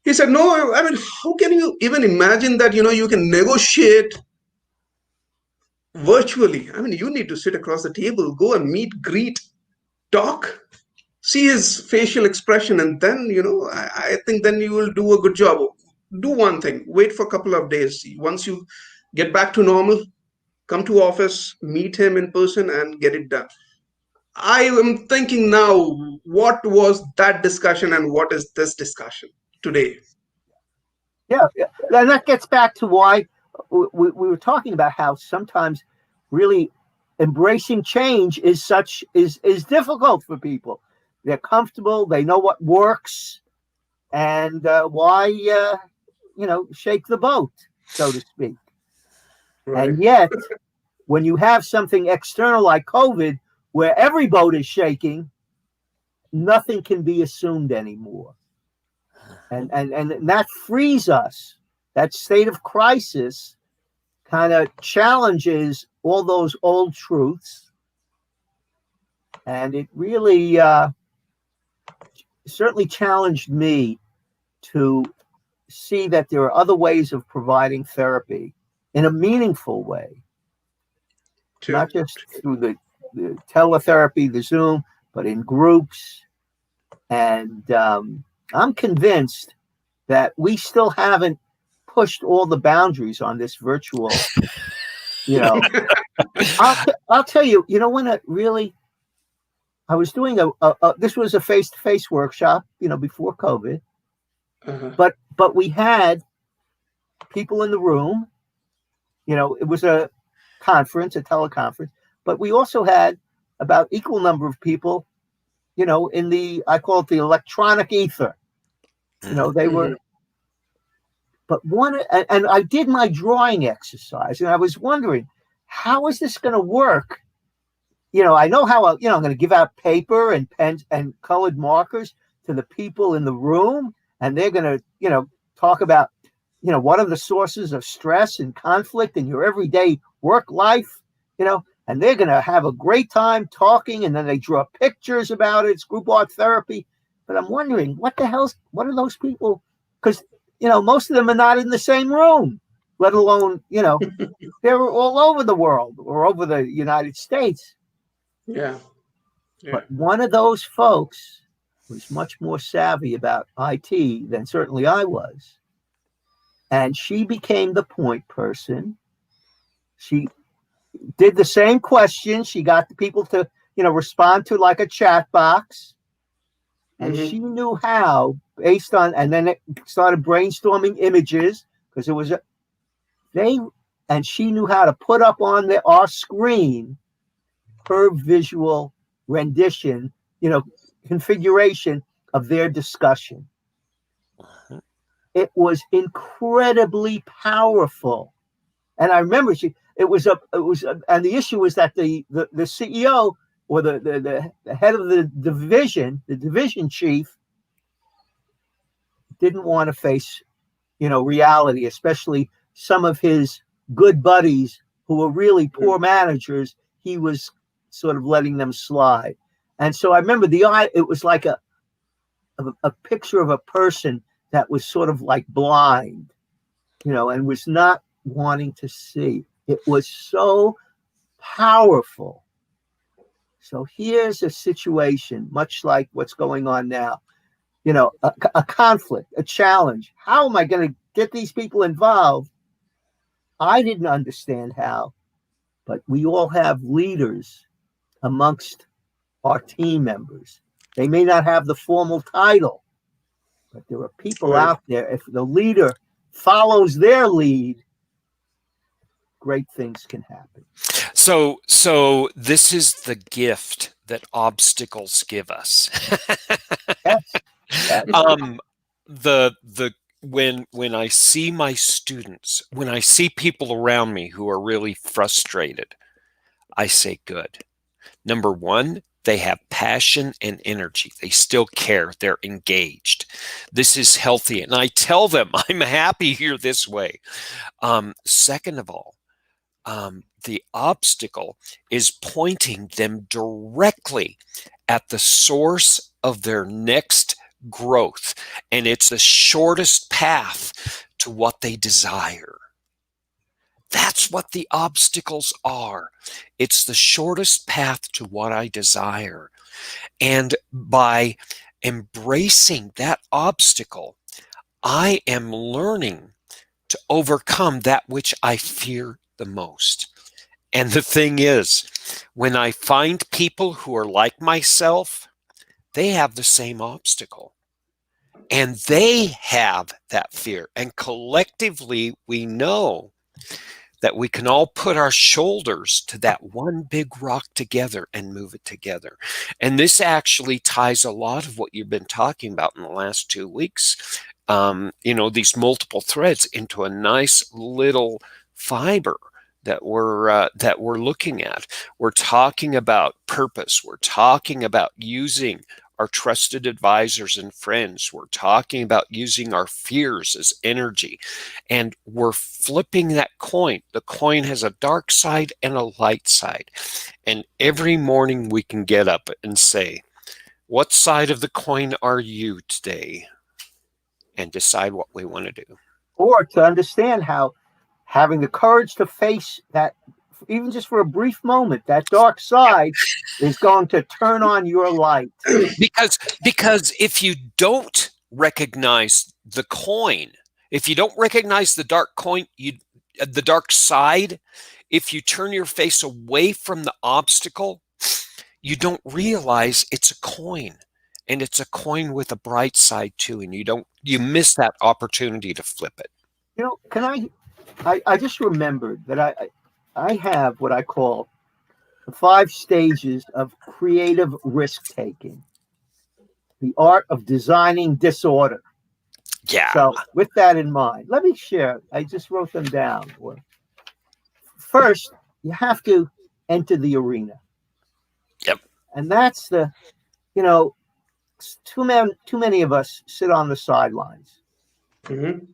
He said, no, I mean, how can you even imagine that, you can negotiate virtually? I mean, you need to sit across the table, go and meet, greet, talk, see his facial expression, and then, I think then you will do a good job. Do one thing, wait for a couple of days. Once you get back to normal, come to office, meet him in person, and get it done. I am thinking now, what was that discussion and what is this discussion today?
Yeah, yeah. And that gets back to why we were talking about how sometimes really embracing change is difficult for people. They're comfortable, they know what works, and why shake the boat, so to speak.
Right.
And yet, when you have something external like COVID, where every boat is shaking, nothing can be assumed anymore. And that frees us. That state of crisis kind of challenges all those old truths, and it really certainly challenged me to see that there are other ways of providing therapy in a meaningful way,
True.
not just through the teletherapy, the Zoom, but in groups. And I'm convinced that we still haven't pushed all the boundaries on this virtual. You know, I'll tell you. When it really, I was doing this was a face-to-face workshop. Before COVID,
Uh-huh.
but we had people in the room. It was a conference, a teleconference, but we also had about equal number of people. In the I call it the electronic ether. They
Mhm.
were. But and I did my drawing exercise, and I was wondering, how is this going to work? I know how, I'm going to give out paper and pens and colored markers to the people in the room, and they're going to, talk about, what are the sources of stress and conflict in your everyday work life, and they're going to have a great time talking, and then they draw pictures about it. It's group art therapy. But I'm wondering, what are those people? Because, most of them are not in the same room, let alone, they're all over the world or over the United States.
Yeah. Yeah.
But one of those folks was much more savvy about IT than certainly I was. And she became the point person. She did the same question. She got the people to, respond to like a chat box. And
Hmm.
she knew how, based on, and then it started brainstorming images because it was they and she knew how to put up on our screen her visual rendition, configuration of their discussion. It was incredibly powerful. And I remember and the issue was that the CEO or the head of the division chief, didn't want to face, reality, especially some of his good buddies who were really poor managers. He was sort of letting them slide. And so I remember it was like a picture of a person that was sort of like blind, and was not wanting to see. It was so powerful. So here's a situation, much like what's going on now, a conflict, a challenge. How am I going to get these people involved? I didn't understand how, but we all have leaders amongst our team members. They may not have the formal title, but there are people out there. If the leader follows their lead, great things can happen.
So this is the gift that obstacles give us.
Yes.
When I see my students, when I see people around me who are really frustrated, I say, good. Number one, they have passion and energy. They still care. They're engaged. This is healthy. And I tell them, I'm happy here this way. Second of all, the obstacle is pointing them directly at the source of their next growth. And it's the shortest path to what they desire. That's what the obstacles are. It's the shortest path to what I desire. And by embracing that obstacle, I am learning to overcome that which I fear the most. And the thing is, when I find people who are like myself, they have the same obstacle. And they have that fear. And collectively, we know that we can all put our shoulders to that one big rock together and move it together. And this actually ties a lot of what you've been talking about in the last 2 weeks, these multiple threads into a nice little fiber that we're looking at. We're talking about purpose. We're talking about using our trusted advisors and friends. We're talking about using our fears as energy. And we're flipping that coin. The coin has a dark side and a light side. And every morning we can get up and say, what side of the coin are you today? And decide what we want to do.
Or to understand how having the courage to face that, even just for a brief moment, that dark side is going to turn on your light.
Because if you don't recognize the coin, if you don't recognize the dark coin, the dark side, if you turn your face away from the obstacle, you don't realize it's a coin. And it's a coin with a bright side too, and you miss that opportunity to flip it.
I just remembered that I have what I call the 5 stages of creative risk-taking. The art of designing disorder.
Yeah.
So with that in mind, let me share. I just wrote them down. First, you have to enter the arena.
Yep.
And that's too many of us sit on the sidelines.
Mm-hmm.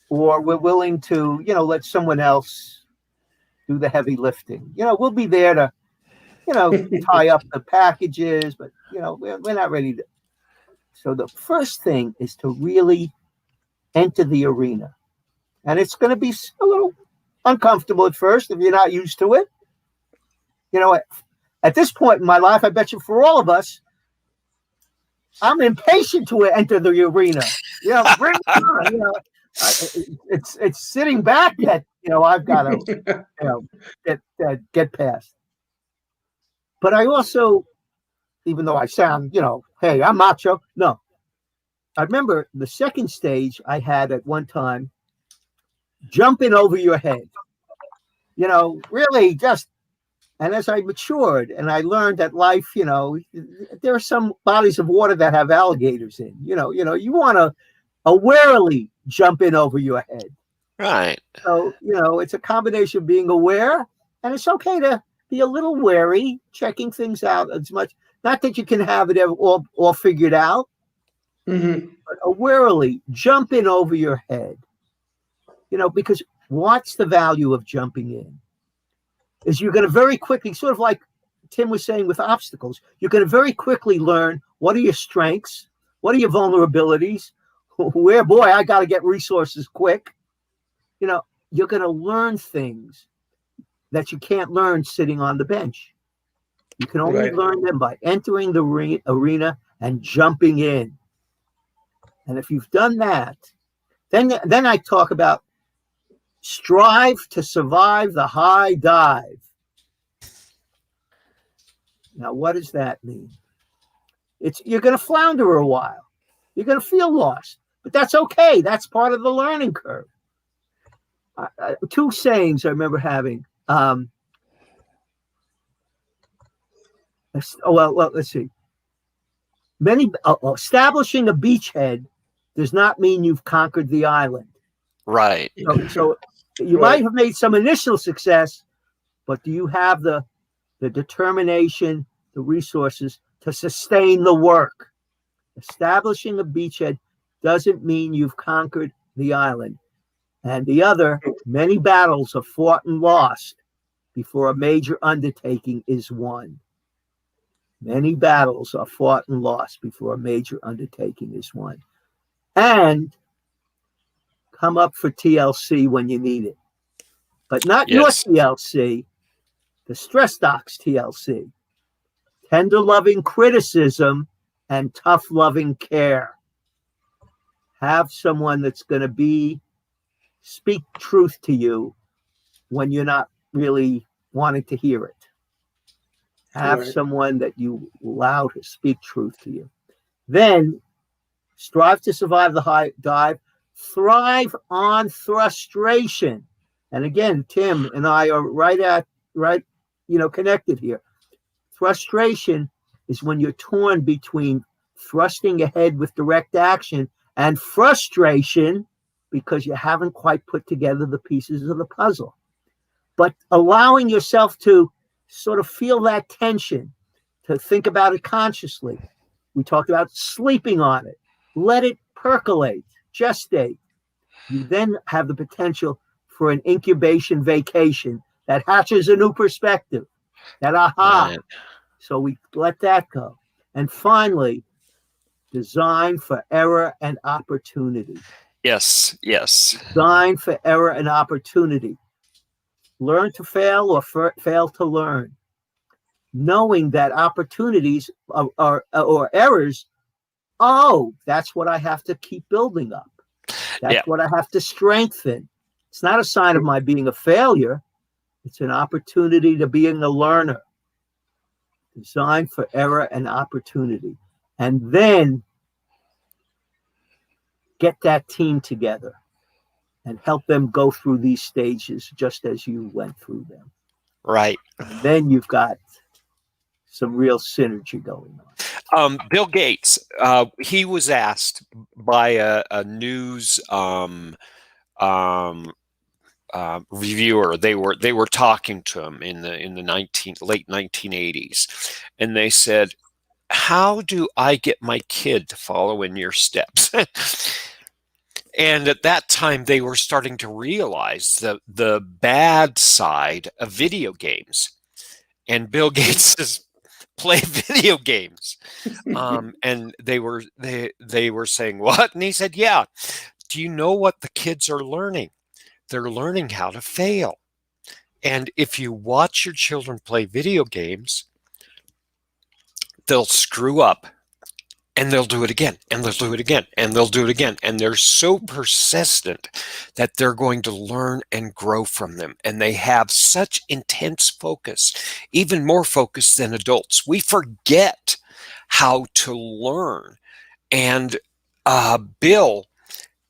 Or we're willing to, let someone else do the heavy lifting. We'll be there to, tie up the packages, but, we're not ready to. So the first thing is to really enter the arena. And it's going to be a little uncomfortable at first if you're not used to it. At this point in my life, I bet you for all of us, I'm impatient to enter the arena. Bring it on. It's sitting back that I've got to get past. But I also, even though I sound hey, I'm macho. No, I remember the second stage I had at one time jumping over your head. Really just. And as I matured and I learned that life, there are some bodies of water that have alligators in. You want to awarely jump in over your head.
Right.
So, it's a combination of being aware, and it's okay to be a little wary, checking things out as much. Not that you can have it all figured out,
Mm-hmm.
but awarely jump in over your head. Because what's the value of jumping in? Is you're going to very quickly, sort of like Tim was saying with obstacles, you're going to very quickly learn what are your strengths, what are your vulnerabilities, where, boy, I got to get resources quick. You're going to learn things that you can't learn sitting on the bench. You can only learn them by entering the arena and jumping in. And if you've done that, then I talk about strive to survive the high dive. Now, what does that mean? You're going to flounder a while. You're going to feel lost, but that's okay. That's part of the learning curve. Two sayings I remember having. Let's see. Establishing a beachhead does not mean you've conquered the island.
Right.
So you might have made some initial success, but do you have the determination, the resources to sustain the work? Establishing a beachhead doesn't mean you've conquered the island. And the other, many battles are fought and lost before a major undertaking is won. Many battles are fought and lost before a major undertaking is won. And come up for TLC when you need it. But not your TLC, the Stress Docs TLC. Tender loving criticism and tough loving care. Have someone that's going to speak truth to you when you're not really wanting to hear it. Have someone that you allow to speak truth to you. Then strive to survive the high dive. Thrive on frustration. And again, Tim and I are connected here. Frustration is when you're torn between thrusting ahead with direct action and frustration because you haven't quite put together the pieces of the puzzle. But allowing yourself to sort of feel that tension, to think about it consciously. We talked about sleeping on it. Let it percolate, gestate. You then have the potential for an incubation vacation that hatches a new perspective, that aha. Right. So we let that go. And finally, design for error and opportunity.
Yes.
Design for error and opportunity. Learn to fail or fail to learn. Knowing that opportunities or errors, that's what I have to keep building up. That's what I have to strengthen. It's not a sign of my being a failure. It's an opportunity to being a learner. Design for error and opportunity. And then get that team together and help them go through these stages just as you went through them.
Right.
And then you've got some real synergy going
on. Bill Gates, he was asked by a news reviewer. They were talking to him in the late 1980s, and they said, "How do I get my kid to follow in your steps?" And at that time, they were starting to realize the bad side of video games. And Bill Gates says, "Play video games." And they were saying, "What?" And he said, "Yeah. Do you know what the kids are learning? They're learning how to fail. And if you watch your children play video games, they'll screw up. And they'll do it again, and they'll do it again, and they'll do it again. And they're so persistent that they're going to learn and grow from them. And they have such intense focus, even more focus than adults. We forget how to learn. And Bill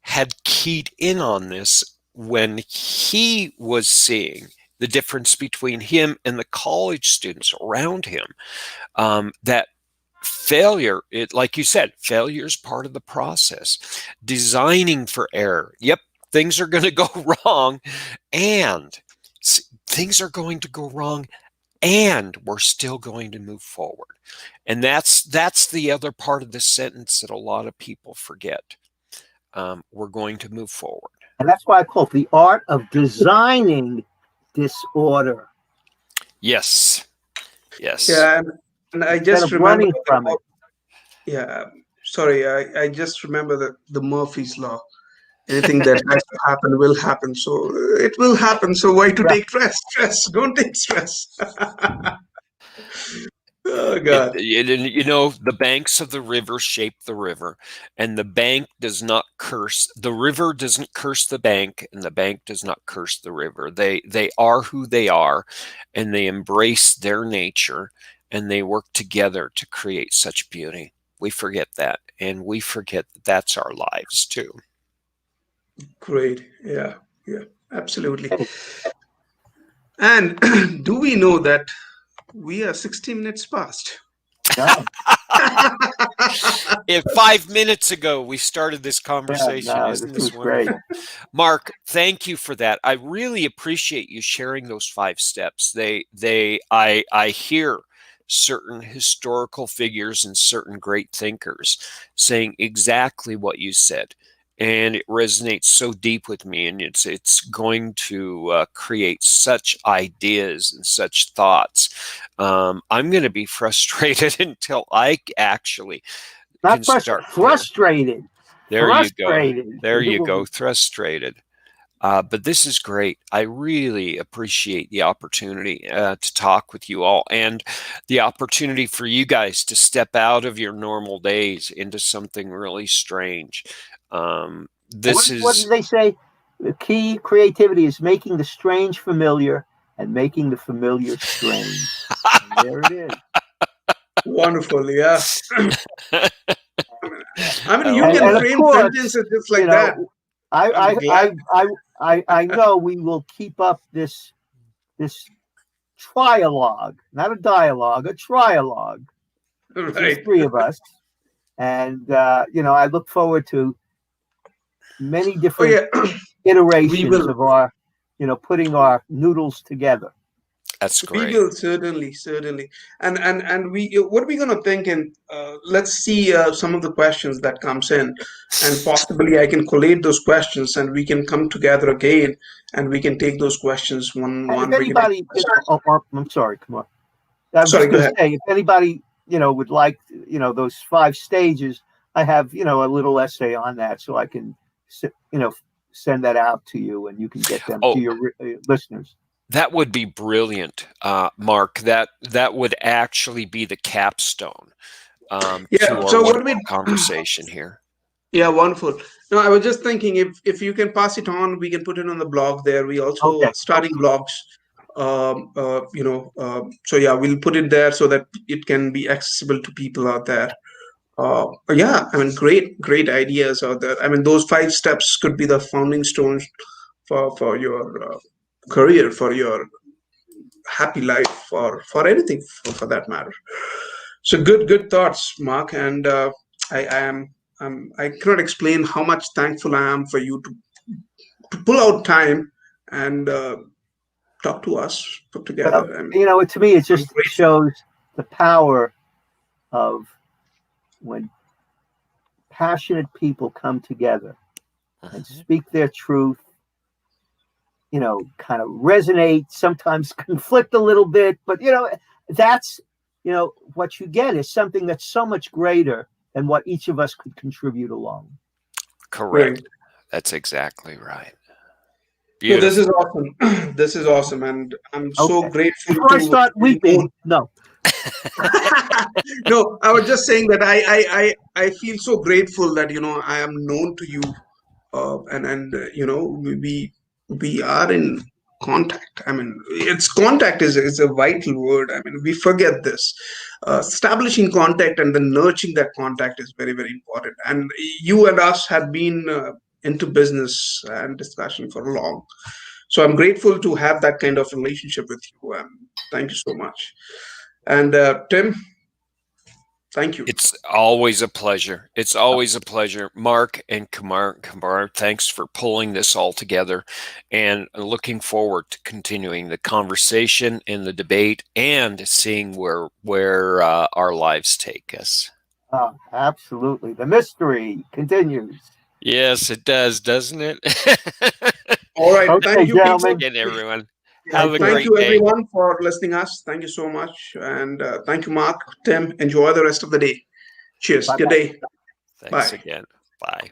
had keyed in on this when he was seeing the difference between him and the college students around him, that failure, like you said, failure is part of the process. Designing for error. Yep, things are going to go wrong, and things are going to go wrong, and we're still going to move forward. And that's the other part of the sentence that a lot of people forget. We're going to move forward.
And that's why I call it the art of designing disorder.
Yes. Yes.
Yeah, and I
Instead
just
of
remember
running from it.
yeah, sorry, I just remember the Murphy's Law. Anything that has to happen will happen. So it will happen. So why to
Yeah.
take stress? Don't take stress. Oh God.
The banks of the river shape the river, and the bank does not curse. The river doesn't curse the bank, and the bank does not curse the river. They are who they are, and they embrace their nature, and they work together to create such beauty. We forget that, and we forget that that's our lives too.
Great. Yeah. Yeah. Absolutely. And do we know that we are 60 minutes past?
No,
If 5 minutes ago we started this conversation,
no,
isn't
this
this
was great.
wonderful? Mark, thank you for that. I really appreciate you sharing those 5 steps. I hear certain historical figures and certain great thinkers saying exactly what you said. And it resonates so deep with me, and it's going to create such ideas and such thoughts. I'm going to be frustrated until I actually can
Not
start.
frustrated.
There you go.
Frustrated.
There you go. Frustrated. But this is great. I really appreciate the opportunity to talk with you all, and the opportunity for you guys to step out of your normal days into something really strange. This
What
is
did they say? The key creativity is making the strange familiar and making the familiar strange. And there it is.
Wonderful. Yeah. I mean, you
oh,
can
And of
frame
course,
sentences just
you
like that.
know, I
I'm
I
glad.
I I know we will keep up this trialogue, not a dialogue, a trialogue between the
Right.
three of us. And I look forward to many
Oh
different
yeah. We
iterations
will.
of our, putting our noodles together.
that's
We
great.
will certainly, and we what are we gonna think? And let's see some of the questions that comes in, and possibly I can collate those questions, and we can come together again, and we can take those questions one
If
one. We can take.
anybody, I'm sorry, come on. I was
Sorry,
just
go
going to
ahead.
say, if anybody, would like, those 5 stages, I have, a little essay on that, so I can, send that out to you, and you can get them to
Oh,
your listeners.
that would be brilliant, Mark. That would actually be the capstone
Yeah.
to our
So what
wonderful
we?
conversation here.
Yeah, wonderful. No, I was just thinking if you can pass it on, we can put it on the blog there. We also
Okay.
starting blogs. So yeah, we'll put it there so that it can be accessible to people out there. Yeah, I mean, great ideas out there. I mean, those 5 steps could be the founding stones for your career, for your happy life, or for anything for that matter. So good thoughts, Mark. And I am I cannot explain how much thankful I am for you to pull out time and talk to us, put
Well,
together. And
to me, it
I'm
just shows the power of when passionate people come together and
Mhm.
speak their truth, kind of resonate, sometimes conflict a little bit, but that's what you get is something that's so much greater than what each of us could contribute alone.
great.
Correct. That's exactly right.
No, this is
Beautiful.
awesome. This is awesome, and I'm so
Okay.
grateful
Before I
to
start
be known.
weeping, no.
No, I was just saying that I feel so grateful that I am known to you, and we are in contact. I mean, it's contact is a vital word. I mean, we forget this. Establishing contact and then nurturing that contact is very important. And you and us have been into business and discussion for long. So I'm grateful to have that kind of relationship with you. Thank you so much. And Tim, thank you.
It's always a pleasure. It's always a pleasure. Mark and Kumar, thanks for pulling this all together, and looking forward to continuing the conversation and the debate and seeing where our lives take us.
Absolutely. The mystery continues.
Yes, it does, doesn't it?
All right.
Okay,
Thank you, people.
gentlemen.
Again, everyone.
Yeah,
Have a
thank
great
you,
day.
everyone, for listening us. Thank you so much. And thank you, Mark, Tim. Enjoy the rest of the day. Cheers. Good
Bye-bye.
day.
Thanks
Bye.
again. Bye.